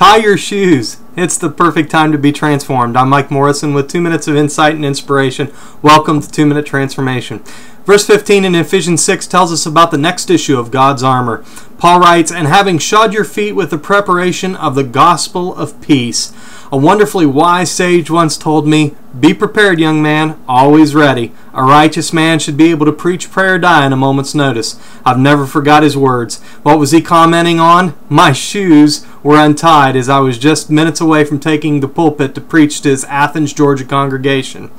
Tie your shoes. It's the perfect time to be transformed. I'm Mike Morrison with 2 minutes of insight and inspiration. Welcome to 2 Minute Transformation. Verse 15 in Ephesians 6 tells us about the next issue of God's armor. Paul writes, "And having shod your feet with the preparation of the gospel of peace." A wonderfully wise sage once told me, "Be prepared, young man, always ready. A righteous man should be able to preach, pray, or die in a moment's notice." I've never forgot his words. What was he commenting on? My shoes were untied as I was just minutes away from taking the pulpit to preach to his Athens, Georgia congregation.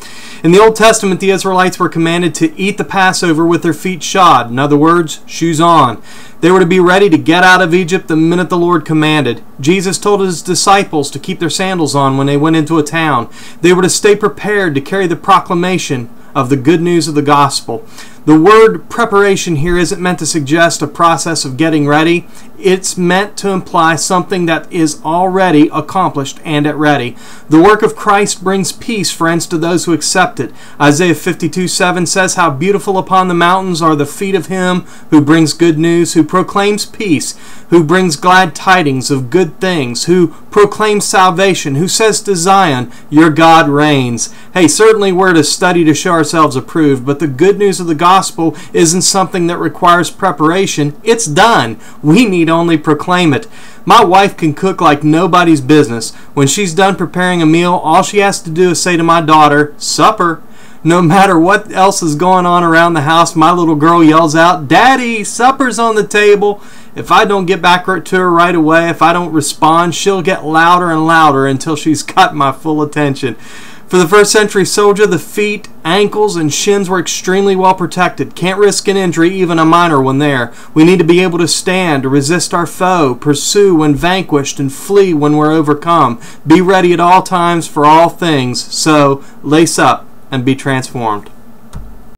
In the Old Testament, the Israelites were commanded to eat the Passover with their feet shod. In other words, shoes on. They were to be ready to get out of Egypt the minute the Lord commanded. Jesus told his disciples to keep their sandals on when they went into a town. They were to stay prepared to carry the proclamation of the good news of the gospel. The word preparation here isn't meant to suggest a process of getting ready. It's meant to imply something that is already accomplished and at ready. The work of Christ brings peace, friends, to those who accept it. Isaiah 52:7 says, "How beautiful upon the mountains are the feet of him who brings good news, who proclaims peace, who brings glad tidings of good things, who proclaims salvation, who says to Zion, your God reigns." Hey, certainly we're to study to show ourselves approved, but the good news of the gospel isn't something that requires preparation. It's done. We need only proclaim it. My wife can cook like nobody's business. When she's done preparing a meal, all she has to do is say to my daughter, "Supper." No matter what else is going on around the house, my little girl yells out, "Daddy, supper's on the table." If I don't get back to her right away, if I don't respond, she'll get louder and louder until she's got my full attention. For the first century soldier, the feet, ankles, and shins were extremely well protected. Can't risk an injury, even a minor one there. We need to be able to stand, to resist our foe, pursue when vanquished, and flee when we're overcome. Be ready at all times for all things. So, lace up and be transformed.